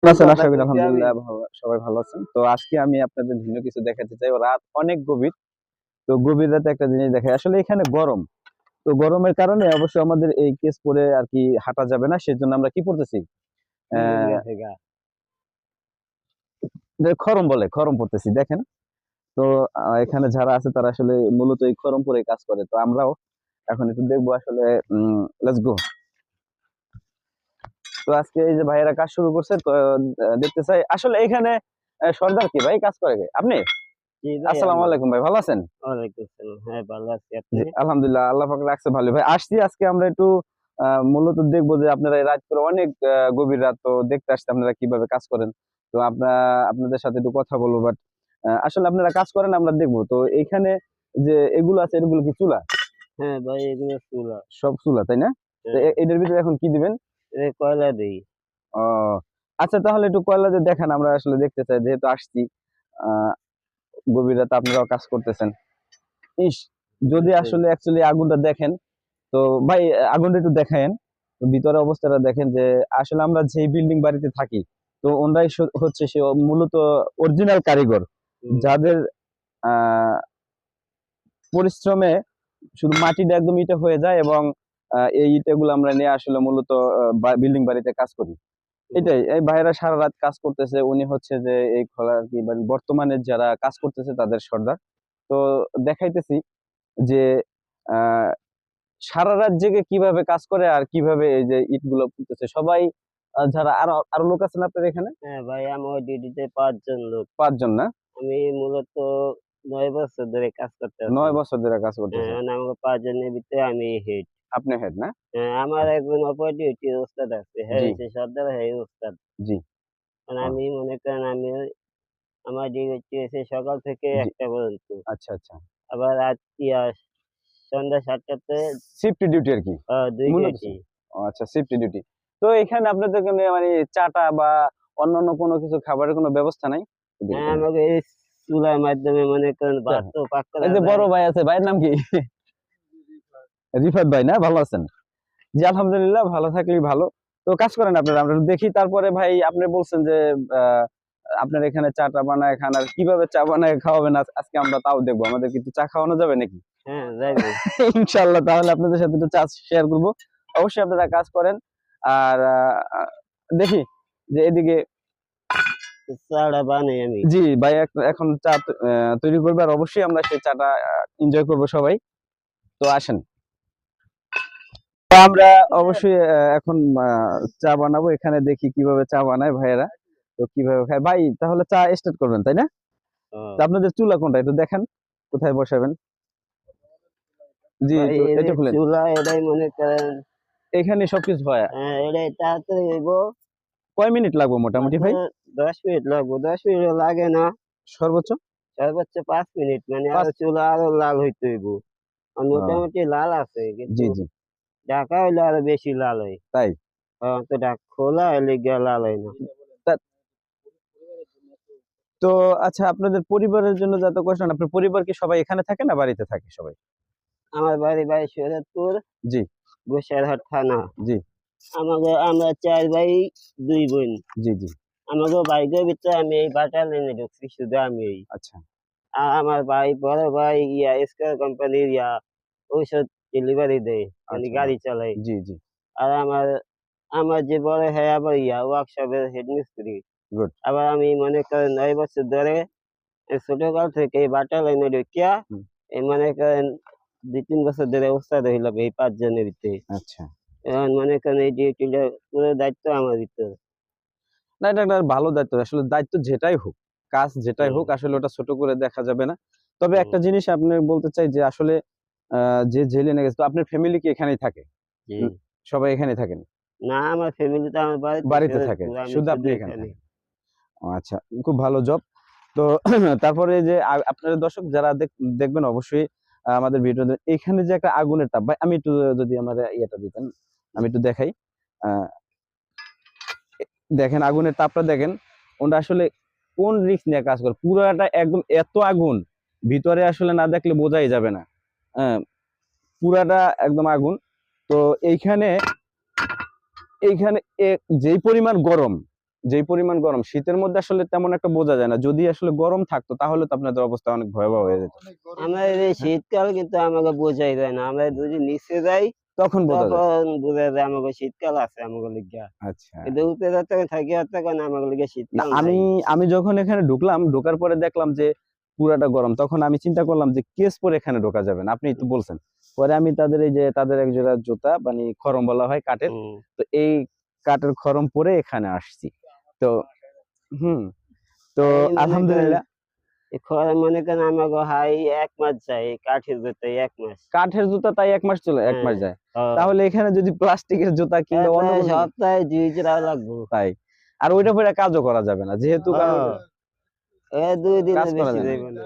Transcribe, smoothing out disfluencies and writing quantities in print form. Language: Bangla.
আছেন? আশা করি আলহামদুলিল্লাহ সবাই ভালো আছেন। তো আজকে আমি আপনাদের ভিন্ন কিছু দেখাতে চাই। রাত অনেক গভীর। তো গভীর রাতে একটা জিনিস দেখাই। আসলে এখানে গরম। তো গরমের কারণে অবশ্যই আমাদের এই কেস পরে আর কি হাঁটা যাবে না। সেজন্য আমরা কি পড়তেছি? কি হয়ে অ্যা গেছে গা? যে খরম বলে, খরম পড়তেছি। দেখেন। তো এখানে যারা আছে তারা আসলে মূলত এই খরম পরে কাজ করে। তো আমরাও এখন একটু দেখবো আসলে লেটস গো। তো আজকে এই যে ভাইয়েরা কাজ শুরু করছে তো দেখতে চাই। আসলে এখানে সর্দার কি ভাই কাজ করে কে? আপনি? জি ভাই, আসসালামু আমি আলাইকুম ভাই, ভালো আছেন? ওয়ালাইকুম সালাম। হ্যাঁ, ভালো আছি। আপনি? জি, আলহামদুলিল্লাহ। আল্লাহ পাক রাখছে ভালো। ভাই আসছি আজকে আমরা একটু মূলত দেখবো যে আপনারা এই রাত করে অনেক গভীর রাত তো দেখতে আসছি আপনারা কিভাবে কাজ করেন। তো আপনাদের সাথে একটু কথা বলবো বাট আসলে আপনারা কাজ করেন আমরা দেখবো। তো এইখানে যে এগুলো আছে এগুলো কি চুলা? হ্যাঁ ভাই, এগুলো চুলা। সব চুলা, তাই না? তো হ্যাঁ, এটার ভিতরে এখন কি দিবেন? কয়লা দেই। ও আচ্ছা তাহলে একটু কয়লা দিয়ে দেখান আমরা আসলে দেখতে চাই যেহেতু আসছি। আ গভীর রাতে আপনারাও কাজ করতেছেন। ইস! যদি আচ্ছা, আসলে অ্যাকচুয়ালি আগুনটা দেখেন তো ভাই আগুনটা একটু দেখায়েন। তো ভিতরে অবস্থাটা দেখেন যে আসলে আমরা যেই বিল্ডিং বাড়িতে থাকি তো ওনরাই হচ্ছে সে মূলত অরিজিনাল কারিগর। হুম, যাদের আ পরিশ্রমে শুধু মাটিটা একদম ইটে হয়ে যায় এবং এই ইটেগুলো আমরা নিয়ে আসলে মূলত বিল্ডিং বাড়িতে কাজ করি। হুম। এটাই এই ভাইয়েরা সারারাত কাজ করতেছে। উনি হচ্ছে যে এই খোলা আরকি মানে বর্তমানে যারা কাজ করতেছে তাদের সর্দার। তো দেখাইতেছি যে আ সারারাত জেগে কিভাবে কাজ করে আর কিভাবে এই যে ইটগুলো পুঁতেছে। সবাই যারা আরো আরো লোক আছেন আপনার এখানে? হ্যাঁ ভাই, আমার ডিউটিতে ৫ জন লোক। ৫ জন না? আমি মূলত ৯ বছর ধরে কাজ করতে আছি। ৯ বছর ধরে কাজ হ্যাঁ, করতেছে। মানে আমাকে ৫ জনের ভিতরে আমি হেড। আপনি হেড না? হ্যাঁ, আমার একজন অপর ডিউটির ওস্তাদ আছে। হ্যাঁ, জি, হইছে সর্দার, হ্যাঁ ওস্তাদ। জি। মানে ও আমি মনে করেন আমার ডিউটি হচ্ছে সকাল থেকে জি। ১টা পর্যন্ত। আচ্ছা, আচ্ছা। আবার সন্ধ্যা ৭টাতে শিফট ডিউটি আরকি। ২ মূলত ডিউটি। ও আচ্ছা শিফট ডিউটি। তো এখানে আপনাদের এখানে মানে চা-টা বা অন্যান্য কোনো কিছু খাবারের কোনো ব্যবস্থা নাই? এদিকে হ্যাঁ, কেন? আমাকে এই চুলার মাধ্যমে মনে করেন আচ্ছা। ভাতও পাক এই করা যে বড় যায়। ভাই আছে, ভাইয়ের নাম কি? রিফাত ভাই না? ভালো আছেন? জি, আলহামদুলিল্লাহ ভালো থাকলেই ভালো। তো কাজ করেন আপনারা। আমরা দেখি তারপরে ভাই আপনি বলছেন যে আ আপনার এখানে চা-টা বানায় খান। আর কিভাবে চা বানায় খাওয়াবেন আজকে আমরা তাও দেখব। আমাদের কিন্তু চা খাওয়ানো যাবে নাকি? হ্যাঁ, যাইবে। ইনশাআল্লাহ তাহলে আপনাদের সাথে একটু চা শেয়ার করব। অবশ্যই আপনারা কাজ করেন। আর দেখি যে এদিকে চাটা বানাই আমি। জি, ভাই এখন চা তৈরি করবে আর অবশ্যই আমরা সেই চাটা এনজয় করব সবাই। তো আসেন। তো আমরা অবশ্যই এখন চা বানাবো। এখানে দেখি কিভাবে চা বানায় ভাইয়েরা। তো কিভাবে খায়। ভাই তাহলে চা স্টার্ট করবেন, তাই না? তো ও আপনাদের চুলা কোনটা একটু দেখান। কোথায় বসাবেন? জি, ভাই, একটু এই যে এটা খুলেন। চুলা এটাই মনে করেন এখানেই সবকিছু হয়। এটাই তাড়াতাড়ি হইব। কয় মিনিট লাগবে মোটামুটি মাত্র ভাই? ১০ মিনিট লাগবে। ১০ মিনিটও লাগে না। সর্বোচ্চ? সর্বোচ্চ ৫ মিনিট। মানে ৫ চুলা আরো লাল হইতে হইব। আর ও মোটামুটি লাল আছে। কিন্তু জি, জি। ঢাকা হইলে আরো বেশি লাল হয়। তাই? তো খোলা হইলে গিয়া লাল হয় না। তা তো আচ্ছা আপনাদের পরিবারের জন্য যত কষ্ট না, আপনার পরিবার কি সবাই এখানে থাকে না বাড়িতে থাকে সবাই? আমার বাড়ি ভাই শরীয়তপুর, জি, বসিরহাট থানা। জি, আমরা ৪ ভাই ২ বোন। জি, জি। আমাগো ভাইদের ভিতরে আমি এই বাটালিয়নে ঢুকছি শুধু আমিই। আচ্ছা। আমার বড় ভাই স্কয়ার কোম্পানির ঔষধ ডেলিভারি দেয়। মানে আচ্ছা। গাড়ি চালায়। জি, জি। আর আমার আমার যে বড় ভাই আবার ওয়ার্কশপের হেড মিস্ত্রি। গুড। আবার আমি মনে করেন ৯ বছর ধরে ছোটকাল থেকে এই বাটালিয়নে ঢুকিয়া হুম, মনে করেন ২-৩ বছর ধরে ওস্তাদ হইলাম এই ৫ জনের ভিতরে। আচ্ছা। এখন মনে করেন এই ডিউটিটা পুরো দায়িত্ব আমার ভিতর। না এটা একটা ভালো দায়িত্ব। আসলে দায়িত্ব যেটাই হোক, কাজ যেটাই হুম, হোক আসলে ওটা ছোট করে দেখা যাবে না। তবে হুম, একটা জিনিস আপনাকে বলতে চাই যে আসলে আ যে জেলে নিয়ে গেছে তো আপনার ফ্যামিলি কি এখানেই থাকে? জি। উম সবাই এখানেই থাকেন? না, আমার ফ্যামিলি তো আমার বাড়িতে বাড়িতে থাকে। শরীয়তপুর। আমি শুধু শুধু আপনি এখানে এখানে। থাকেন। ও আচ্ছা, খুব ভালো জব। তো তারপরে যে আপনারা দর্শক যারা দেখবেন অবশ্যই আমাদের ভিডিওতে এখানে যে একটা আগুনের তাপ ভাই আমি একটু যদি আমার ইয়েটা দিতেন, আমি একটু দেখাই। আ দেখেন আগুনের তাপটা দেখেন। ওটা আসলে কোন রিস্ক নিয়ে কাজ করে। পুরাটা একদম এত আগুন ভিতরে আসলে না দেখলে বোঝাই যাবে না। হ্যাঁ, পুরাটা একদম আগুন। তো এইখানে এইখানে যেই পরিমাণ গরম যেই পরিমাণ গরম, শীতের মধ্যে আসলে তেমন একটা বোঝা যায় না। যদি আসলে গরম থাকতো তাহলে তো আপনাদের অবস্থা অনেক ভয়াবহ হয়ে যেত। আমাদের এই হ্যাঁ? শীতকাল কিন্তু আমাকে বোঝাই যায় না। আমরা যদি নিচে যাই তখন বোঝা যায়। তখন বোঝা যায় আমাকে শীতকাল আছে আমাকে লিগা। আচ্ছা। কিন্তু উপরে যতক্ষণ থাকি ততক্ষণ আমাকে লিগা না শীতকাল আমি নাই। আমি যখন এখানে ঢুকলাম, ঢোকার পরে দেখলাম যে পুরাটা গরম। তখন আমি চিন্তা করলাম যে কেস পরে এখানে ঢোকা যাবে না। আপনি তো বলছেন। পরে আমি তাদের এই যে তাদের এক জোড়া জুতা মানে খরম বলা হয় কাঠের। হুম। তো এই কাঠের খরম পরে এখানে আসছি। তো হুম, তো এই মনে করেন আলহামদুলিল্লাহ মনে করেন আমাকে হাই ১ মাস যায় এই কাঠের জুতায় ১ মাস। কাঠের জুতা তাই ১ মাস চলে ১ মাস হ্যাঁ, যায়। হ্যাঁ। তাহলে এখানে যদি প্লাস্টিকের জুতা কিংবা অন্য প্রায় কোনো সপ্তাহে ২ জোড়া লাগবো। তাই। আর ওইটা পরে কাজও করা যাবে না। যেহেতু কারণ হ্যাঁ, ২ কাজ দিনে করা বেশি যায় না। যাইব না।